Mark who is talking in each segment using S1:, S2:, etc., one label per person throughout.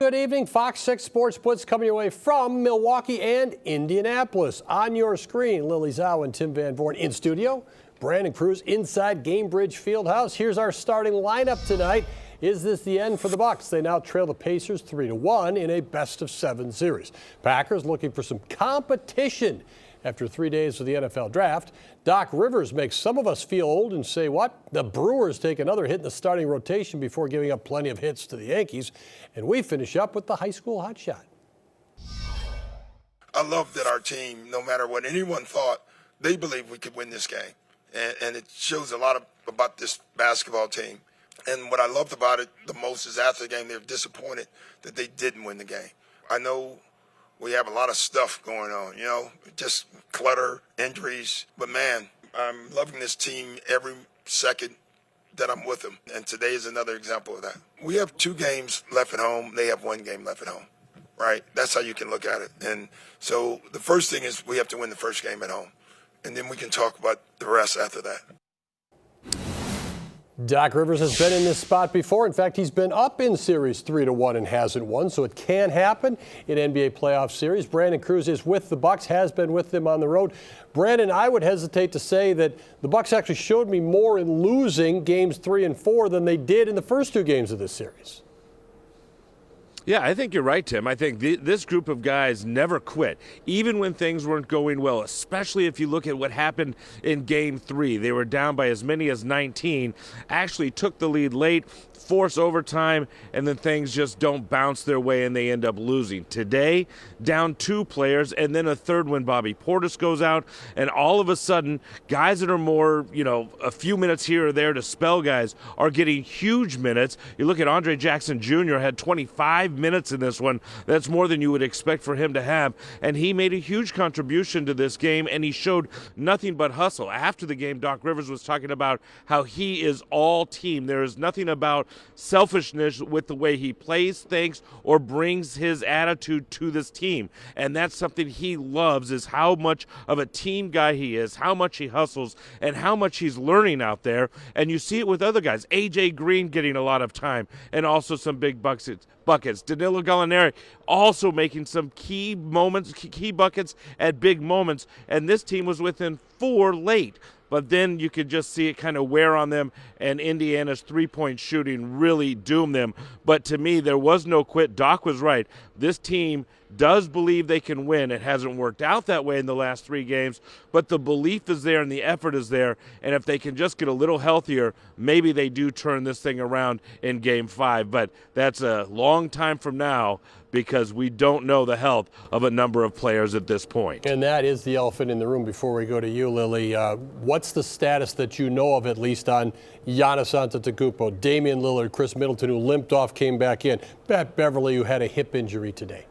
S1: good evening. Fox 6 Sports Blitz coming your way from Milwaukee and Indianapolis. On your screen, Lily Zhao and Tim Van Voorn in studio. Brandon Cruz inside Gamebridge Fieldhouse. Here's our starting lineup tonight. Is this the end for the Bucs? They now trail the Pacers 3-1 in a best-of-7 series. Packers looking for some competition after 3 days of the NFL Draft. Doc Rivers makes some of us feel old and say, what? The Brewers take another hit in the starting rotation before giving up plenty of hits to the Yankees. And we finish up with the high school hotshot.
S2: I love that our team, no matter what anyone thought, they believe we could win this game. And it shows a lot about this basketball team. And what I loved about it the most is after the game, they're disappointed that they didn't win the game. I know we have a lot of stuff going on, just clutter, injuries. But, man, I'm loving this team every second that I'm with them. And today is another example of that. We have 2 games left at home. They have 1 game left at home, right? That's how you can look at it. And so the first thing is we have to win the first game at home. And then we can talk about the rest after that.
S1: Doc Rivers has been in this spot before. In fact, he's been up in series 3-1 and hasn't won, so it can happen in NBA playoff series. Brandon Cruz is with the Bucs, has been with them on the road. Brandon, I would hesitate to say that the Bucs actually showed me more in losing games 3 and 4 than they did in the first 2 games of this series.
S3: Yeah, I think you're right, Tim. I think this group of guys never quit, even when things weren't going well, especially if you look at what happened in Game 3. They were down by as many as 19, actually took the lead late, force overtime, and then things just don't bounce their way and they end up losing. Today, down 2 players, and then a third when Bobby Portis goes out, and all of a sudden, guys that are more, a few minutes here or there to spell guys are getting huge minutes. You look at Andre Jackson Jr. had 25 minutes in this one. That's more than you would expect for him to have, and he made a huge contribution to this game, and he showed nothing but hustle. After the game, Doc Rivers was talking about how he is all team. There is nothing about selfishness with the way he plays things or brings his attitude to this team, and that's something he loves, is how much of a team guy he is, how much he hustles, and how much he's learning out there. And you see it with other guys. A.J. Green getting a lot of time and also some big buckets. Danilo Gallinari also making some key buckets at big moments, and this team was within 4 late. But then you could just see it kind of wear on them, and Indiana's three-point shooting really doomed them. But to me, there was no quit. Doc was right. This team does believe they can win. It hasn't worked out that way in the last 3 games, but the belief is there and the effort is there. And if they can just get a little healthier, maybe they do turn this thing around in Game 5. But that's a long time from now, because we don't know the health of a number of players at this point.
S1: And that is the elephant in the room. Before we go to you, Lily, what's the status that you know of, at least, on Giannis Antetokounmpo, Damian Lillard, Chris Middleton, who limped off, came back in, Pat Beverly, who had a hip injury today?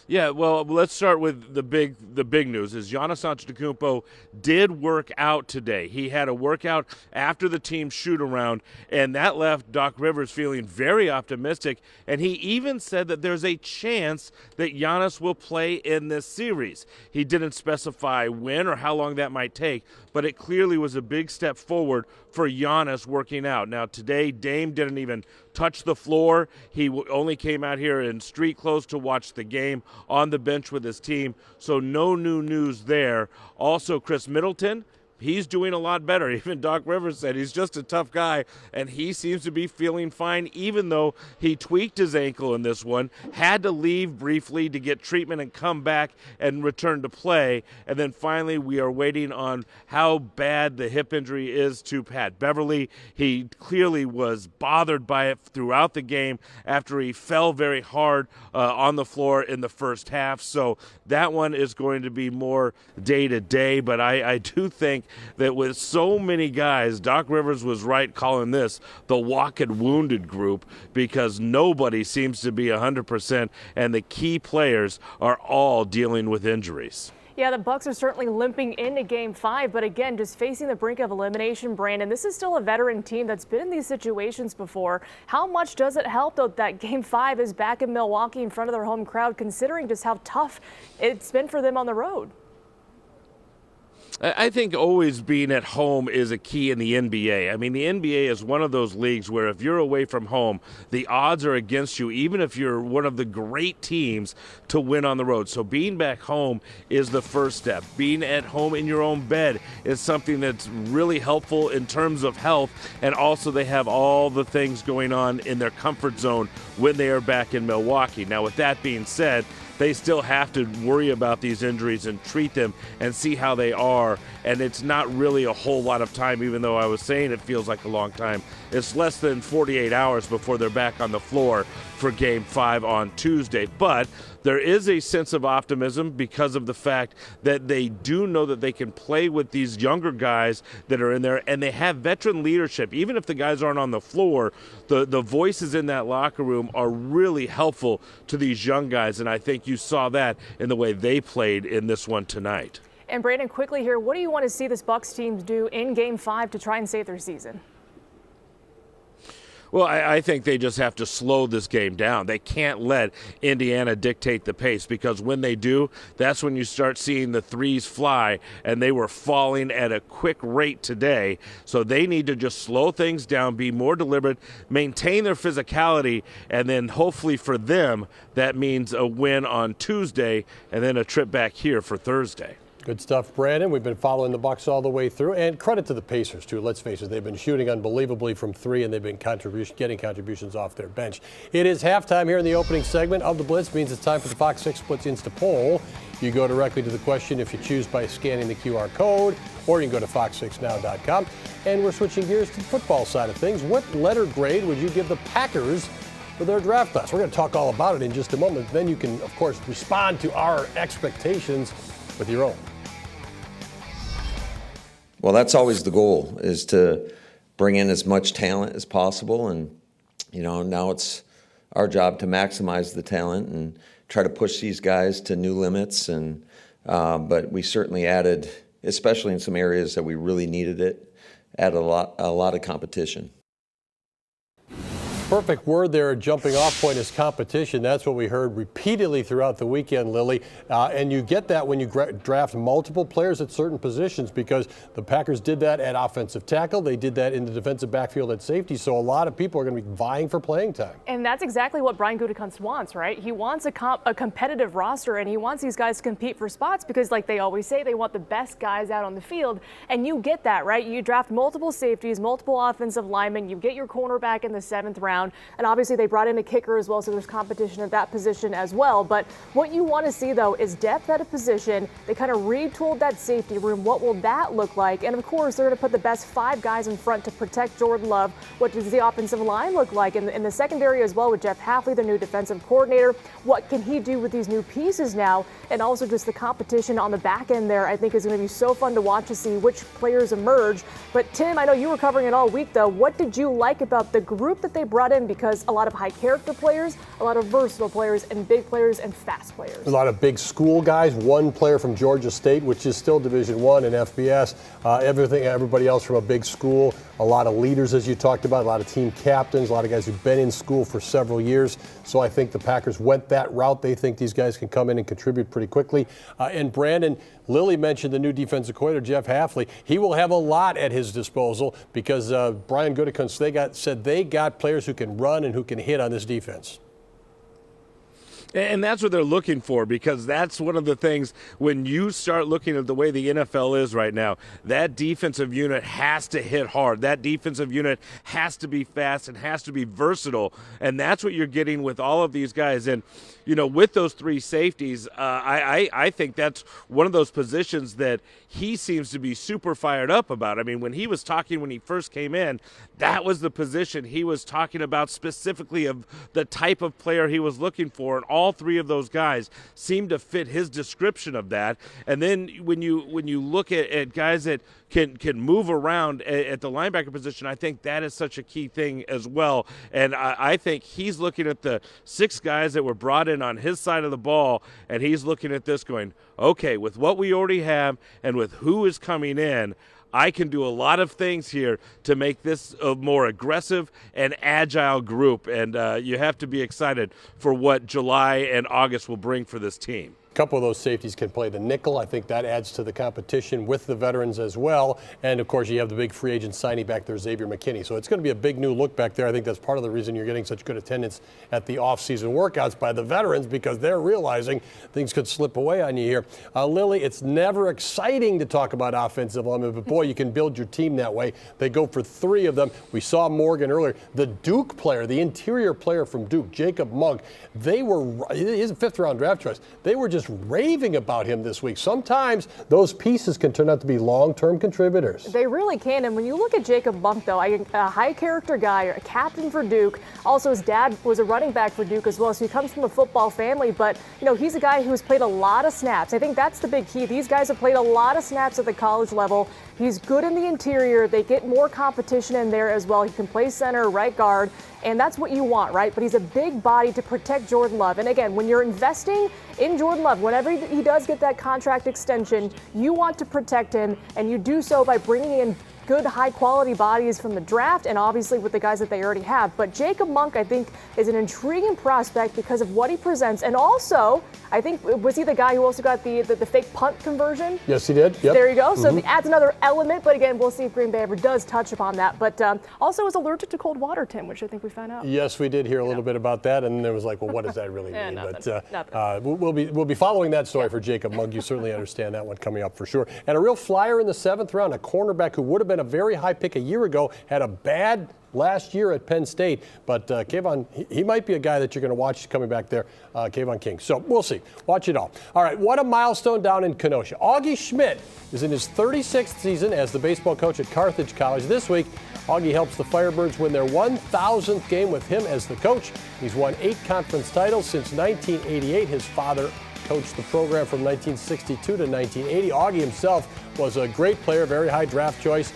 S3: Yeah, well, let's start with the big news is Giannis Antetokounmpo did work out today. He had a workout after the team shoot-around, and that left Doc Rivers feeling very optimistic, and he even said that there's a chance that Giannis will play in this series. He didn't specify when or how long that might take, but it clearly was a big step forward for Giannis working out. Now, today, Dame didn't even touch the floor. He only came out here in street clothes to watch the game on the bench with his team, so no new news there. Also, Chris Middleton, he's doing a lot better. Even Doc Rivers said he's just a tough guy, and he seems to be feeling fine, even though he tweaked his ankle in this one, had to leave briefly to get treatment and come back and return to play. And then finally, we are waiting on how bad the hip injury is to Pat Beverly. He clearly was bothered by it throughout the game after he fell very hard on the floor in the first half. So that one is going to be more day-to-day, but I do think that with so many guys, Doc Rivers was right calling this the walk and wounded group, because nobody seems to be 100%, and the key players are all dealing with injuries.
S4: Yeah, the Bucs are certainly limping into Game 5, but again, just facing the brink of elimination, Brandon. This is still a veteran team that's been in these situations before. How much does it help, though, that Game 5 is back in Milwaukee in front of their home crowd, considering just how tough it's been for them on the road?
S3: I think always being at home is a key in the NBA. I mean, the NBA is one of those leagues where if you're away from home, the odds are against you, even if you're one of the great teams to win on the road. So being back home is the first step. Being at home in your own bed is something that's really helpful in terms of health, and also they have all the things going on in their comfort zone when they are back in Milwaukee. Now, with that being said, they still have to worry about these injuries and treat them and see how they are. And it's not really a whole lot of time, even though I was saying it feels like a long time. It's less than 48 hours before they're back on the floor for Game 5 on Tuesday. But there is a sense of optimism because of the fact that they do know that they can play with these younger guys that are in there, and they have veteran leadership. Even if the guys aren't on the floor, the voices in that locker room are really helpful to these young guys, and I think you saw that in the way they played in this one tonight.
S4: And Brandon, quickly here, what do you want to see this Bucks team do in Game 5 to try and save their season?
S3: Well, I think they just have to slow this game down. They can't let Indiana dictate the pace, because when they do, that's when you start seeing the threes fly, and they were falling at a quick rate today. So they need to just slow things down, be more deliberate, maintain their physicality, and then hopefully for them, that means a win on Tuesday and then a trip back here for Thursday.
S1: Good stuff, Brandon. We've been following the Bucks all the way through, and credit to the Pacers too. Let's face it, they've been shooting unbelievably from three, and they've been getting contributions off their bench. It is halftime here in the opening segment of the Blitz. Means it's time for the Fox 6 Sports Insta poll. You go directly to the question if you choose by scanning the QR code, or you can go to fox6now.com. And we're switching gears to the football side of things. What letter grade would you give the Packers for their draft class? We're going to talk all about it in just a moment. Then you can, of course, respond to our expectations with your own.
S5: Well, that's always the goal, is to bring in as much talent as possible. And, now it's our job to maximize the talent and try to push these guys to new limits. And but we certainly added, especially in some areas that we really needed it, added a lot of competition.
S1: Perfect word there, jumping off point is competition. That's what we heard repeatedly throughout the weekend, Lily. And you get that when you draft multiple players at certain positions, because the Packers did that at offensive tackle. They did that in the defensive backfield at safety. So a lot of people are going to be vying for playing time. And
S4: that's exactly what Brian Gutekunst wants, right? He wants a competitive roster, and he wants these guys to compete for spots because, like they always say, they want the best guys out on the field. And you get that, right? You draft multiple safeties, multiple offensive linemen. You get your cornerback in the 7th round. And obviously they brought in a kicker as well, so there's competition at that position as well. But what you want to see, though, is depth at a position. They kind of retooled that safety room. What will that look like? And, of course, they're going to put the best 5 guys in front to protect Jordan Love. What does the offensive line look like? In the secondary as well with Jeff Hafley, the new defensive coordinator. What can he do with these new pieces now? And also just the competition on the back end there, I think, is going to be so fun to watch to see which players emerge. But, Tim, I know you were covering it all week, though. What did you like about the group that they brought in? Because a lot of high character players, a lot of versatile players, and big players and fast players. A
S1: lot of big school guys. One player from Georgia State, which is still Division I in FBS. Everybody else from a big school. A lot of leaders, as you talked about, a lot of team captains, a lot of guys who've been in school for several years. So I think the Packers went that route. They think these guys can come in and contribute pretty quickly. And Brandon, Lily mentioned the new defensive coordinator, Jeff Hafley. He will have a lot at his disposal because Brian Gutekunst said they got players who can run and who can hit on this defense.
S3: And that's what they're looking for, because that's one of the things when you start looking at the way the NFL is right now, that defensive unit has to hit hard. That defensive unit has to be fast and has to be versatile. And that's what you're getting with all of these guys. And, with those 3 safeties, I think that's one of those positions that he seems to be super fired up about. I mean, when he was talking when he first came in, that was the position he was talking about specifically of the type of player he was looking for. And all 3 of those guys seem to fit his description of that. And then when you look at guys that can move around at the linebacker position, I think that is such a key thing as well. And I think he's looking at the 6 guys that were brought in on his side of the ball, and he's looking at this going, okay, with what we already have and with who is coming in, I can do a lot of things here to make this a more aggressive and agile group. And you have to be excited for what July and August will bring for this team.
S1: couple of those safeties can play the nickel. I think that adds to the competition with the veterans as well. And, of course, you have the big free agent signing back there, Xavier McKinney. So it's going to be a big new look back there. I think that's part of the reason you're getting such good attendance at the off-season workouts by the veterans, because they're realizing things could slip away on you here. Lily, it's never exciting to talk about offensive linemen, but, boy, you can build your team that way. They go for 3 of them. We saw Morgan earlier. The Duke player, the interior player from Duke, Jacob Monk, he's a 5th-round draft choice. They were just raving about him this week. Sometimes those pieces can turn out to be long-term contributors.
S4: They really can. And when you look at Jacob Monk, though, a high-character guy, a captain for Duke. Also, his dad was a running back for Duke as well, so he comes from a football family. But, he's a guy who's played a lot of snaps. I think that's the big key. These guys have played a lot of snaps at the college level. He's good in the interior. They get more competition in there as well. He can play center, right guard, and that's what you want, right? But he's a big body to protect Jordan Love. And again, when you're investing in Jordan Love, whenever he does get that contract extension, you want to protect him, and you do so by bringing in good, high-quality bodies from the draft and obviously with the guys that they already have. But Jacob Monk, I think, is an intriguing prospect because of what he presents. And also, I think, was he the guy who also got the fake punt conversion?
S1: Yes, he did. Yep.
S4: There you go. So it adds another element. But again, we'll see if Green Bay ever does touch upon that. But also is allergic to cold water, Tim, which I think we found out.
S1: Yes, we did hear a little bit about that. And there was like, well, what does that really mean? But we'll be following that story for Jacob Monk. You certainly understand that one coming up for sure. And a real flyer in the 7th round, a cornerback who would have been a very high pick a year ago, had a bad last year at Penn State, but Kayvon, he might be a guy that you're going to watch coming back there, Kayvon King. So we'll see. Watch it all. All right, what a milestone down in Kenosha. Augie Schmidt is in his 36th season as the baseball coach at Carthage College. This week, Augie helps the Firebirds win their 1,000th game with him as the coach. He's won 8 conference titles since 1988. His father coached the program from 1962 to 1980. Augie himself was a great player, very high draft choice,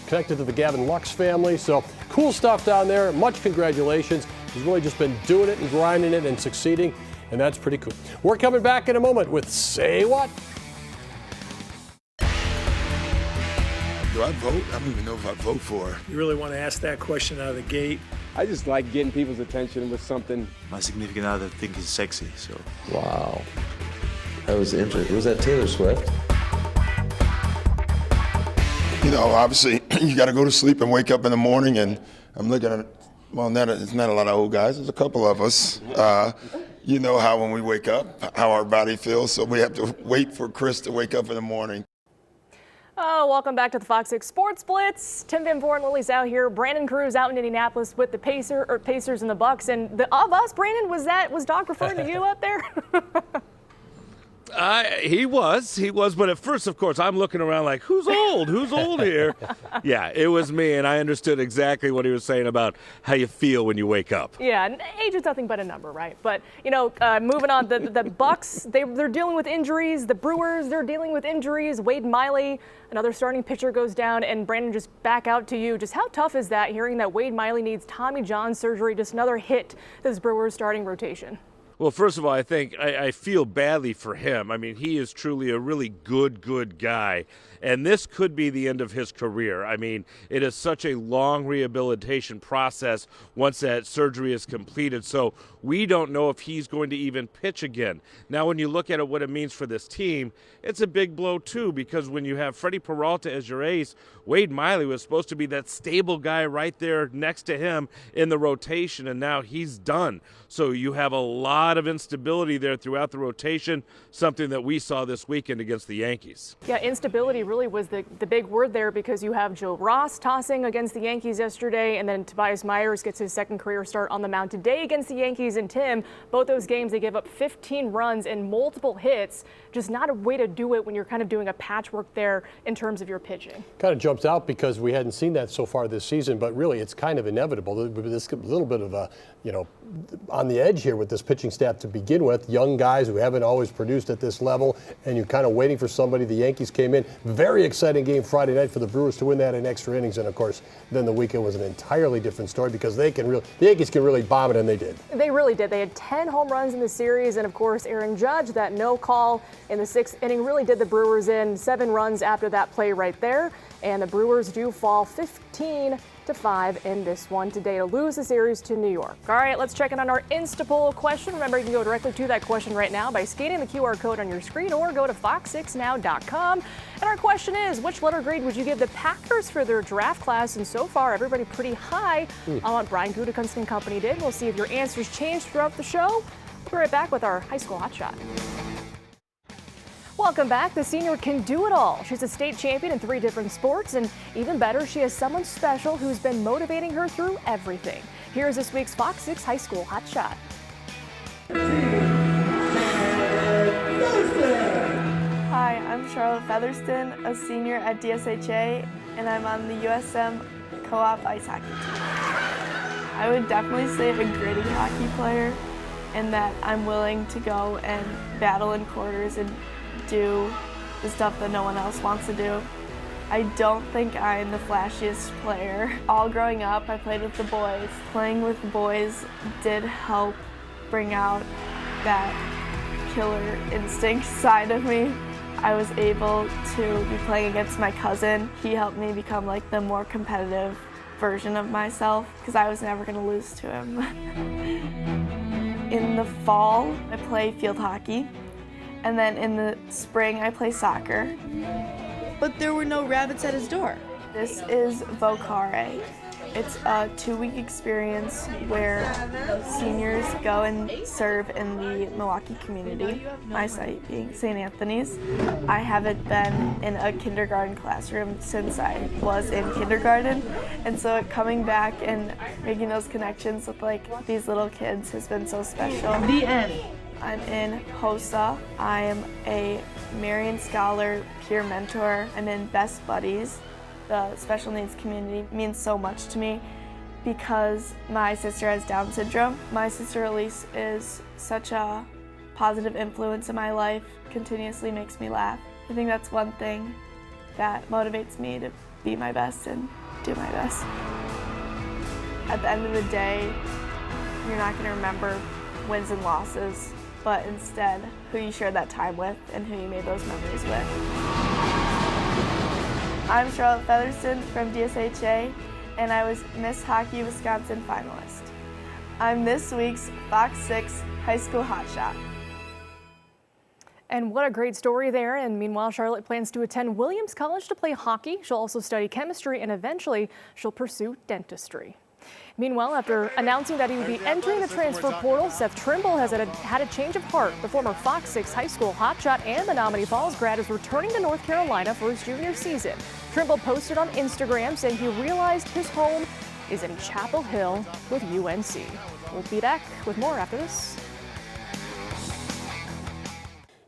S1: connected to the Gavin Lux family. So cool stuff down there. Much congratulations. He's really just been doing it and grinding it and succeeding, and that's pretty cool. We're coming back in a moment with Say What?
S2: Do I vote? I don't even know if I vote for her.
S6: You really want to ask that question out of the gate?
S7: I just like getting people's attention with something.
S8: My significant other think he's sexy, so.
S5: Wow. That was interesting. Was that Taylor Swift?
S2: Obviously, you got to go to sleep and wake up in the morning, and I'm looking at, it's not a lot of old guys. There's a couple of us. You know how when we wake up, how our body feels, so we have to wait for Chris to wake up in the morning.
S4: Oh, welcome back to the FOX6 Sports Blitz. Tim Van Vooren, Lily's out here. Brandon Cruz out in Indianapolis with the Pacers and the Bucks. And of us, Brandon, was Doc referring to you out there?
S3: He was, but at first, of course, I'm looking around like, who's old here? Yeah, it was me, and I understood exactly what he was saying about how you feel when you wake up.
S4: Yeah, and age is nothing but a number, right? But, moving on, the Bucks, they're dealing with injuries. The Brewers, they're dealing with injuries. Wade Miley, another starting pitcher, goes down. And Brandon, just back out to you. Just how tough is that, hearing that Wade Miley needs Tommy John surgery, just another hit to this Brewers starting rotation?
S3: Well, first of all, I think I feel badly for him. I mean, he is truly a really good guy, and this could be the end of his career. I mean, it is such a long rehabilitation process once that surgery is completed, so we don't know if he's going to even pitch again. Now, when you look at what it means for this team, it's a big blow, too, because when you have Freddie Peralta as your ace, Wade Miley was supposed to be that stable guy right there next to him in the rotation, and now he's done. So you have a lot of instability there throughout the rotation, something that we saw this weekend against the Yankees.
S4: Yeah, instability really was the big word there, because you have Joe Ross tossing against the Yankees yesterday, and then Tobias Myers gets his second career start on the mound today against the Yankees. And Tim, both those games, they give up 15 runs and multiple hits. Just not a way to do it when you're kind of doing a patchwork there in terms of your pitching.
S1: Kind of jumps out because we hadn't seen that so far this season, but really it's kind of inevitable. There's a little bit of a, on the edge here with this pitching staff to begin with. Young guys who haven't always produced at this level, and you're kind of waiting for somebody. The Yankees came in. Very exciting game Friday night for the Brewers to win that in extra innings, and of course, then the weekend was an entirely different story because the Yankees can really bomb it, and they did.
S4: They really did. They had 10 home runs in the series, and of course, Aaron Judge, that no call in the 6th inning, really did the Brewers in. 7 runs after that play right there, and the Brewers do fall 15 6-5 in this one today to lose the series to New York. All right, let's check in on our Insta poll question. Remember, you can go directly to that question right now by scanning the QR code on your screen or go to fox6now.com. And our question is, which letter grade would you give the Packers for their draft class? And so far, everybody pretty high on what Brian Gutekunst and company did. We'll see if your answers change throughout the show. We'll be right back with our high school hotshot. Welcome back. The senior can do it all. She's a state champion in 3 different sports, and even better, she has someone special who's been motivating her through everything. Here's this week's Fox 6 High School Hotshot.
S9: Hi, I'm Charlotte Featherston, a senior at DSHA, and I'm on the USM Co-op ice hockey team. I would definitely say a gritty hockey player, and that I'm willing to go and battle in quarters and do the stuff that no one else wants to do. I don't think I'm the flashiest player. All growing up, I played with the boys. Playing with the boys did help bring out that killer instinct side of me. I was able to be playing against my cousin. He helped me become like the more competitive version of myself because I was never going to lose to him. In the fall, I play field hockey. And then in the spring, I play soccer.
S10: But there were no rabbits at his door.
S9: This is Vocare. It's a 2-week experience where seniors go and serve in the Milwaukee community, my site being St. Anthony's. I haven't been in a kindergarten classroom since I was in kindergarten, and so coming back and making those connections with like these little kids has been so special.
S10: The end.
S9: I'm in HOSA. I am a Marian Scholar peer mentor. I'm in Best Buddies. The special needs community means so much to me because my sister has Down syndrome. My sister Elise is such a positive influence in my life, continuously makes me laugh. I think that's one thing that motivates me to be my best and do my best. At the end of the day, you're not going to remember wins and losses, but instead who you shared that time with and who you made those memories with. I'm Charlotte Featherston from DSHA, and I was Miss Hockey Wisconsin finalist. I'm this week's Fox 6 High School Hotshot.
S4: And what a great story there. And meanwhile, Charlotte plans to attend Williams College to play hockey. She'll also study chemistry, and eventually she'll pursue dentistry. Meanwhile, after announcing that he would be entering the transfer portal, Seth Trimble has had a change of heart. The former Fox 6 High School hotshot and Menominee Falls grad is returning to North Carolina for his junior season. Trimble posted on Instagram saying he realized his home is in Chapel Hill with UNC. We'll be back with more after this.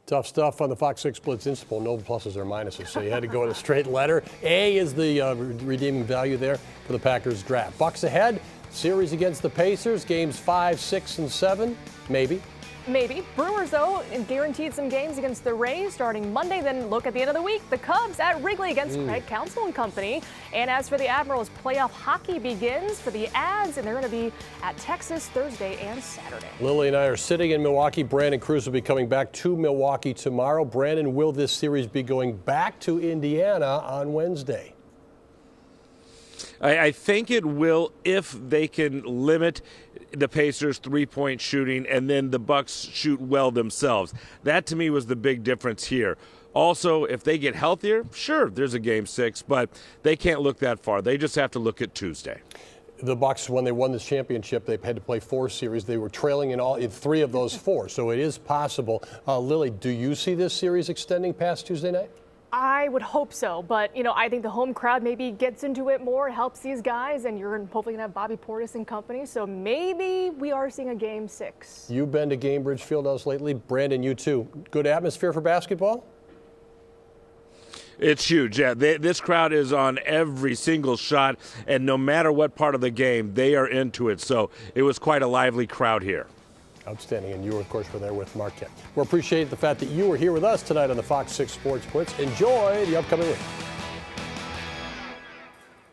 S1: Tough stuff on the Fox 6 Blitz Insta poll. No pluses or minuses, so you had to go with a straight letter. A is the redeeming value there for the Packers draft. Bucks ahead, series against the Pacers, games 5, 6, and 7, maybe.
S4: Maybe. Brewers, though, guaranteed some games against the Rays starting Monday. Then look at the end of the week. The Cubs at Wrigley against Craig Counsell and company. And as for the Admirals, playoff hockey begins for the Ads, and they're going to be at Texas Thursday and Saturday.
S1: Lily and I are sitting in Milwaukee. Brandon Cruz will be coming back to Milwaukee tomorrow. Brandon, will this series be going back to Indiana on Wednesday?
S3: I think it will if they can limit the Pacers' three-point shooting and then the Bucks shoot well themselves. That, to me, was the big difference here. Also, if they get healthier, sure, there's a Game 6, but they can't look that far. They just have to look at Tuesday.
S1: The Bucks, when they won this championship, they had to play 4 series. They were trailing in 3 of those 4, so it is possible. Lily, do you see this series extending past Tuesday night?
S4: I would hope so, but I think the home crowd maybe gets into it more, helps these guys, and you're hopefully gonna have Bobby Portis and company. So maybe we are seeing a Game 6.
S1: You've been to Gamebridge Fieldhouse lately, Brandon. You too. Good atmosphere for basketball.
S3: It's huge. Yeah, this crowd is on every single shot, and no matter what part of the game, they are into it. So it was quite a lively crowd here.
S1: Outstanding, and you, of course, were there with Marquette. We appreciate the fact that you were here with us tonight on the Fox 6 Sports Blitz. Enjoy the upcoming week.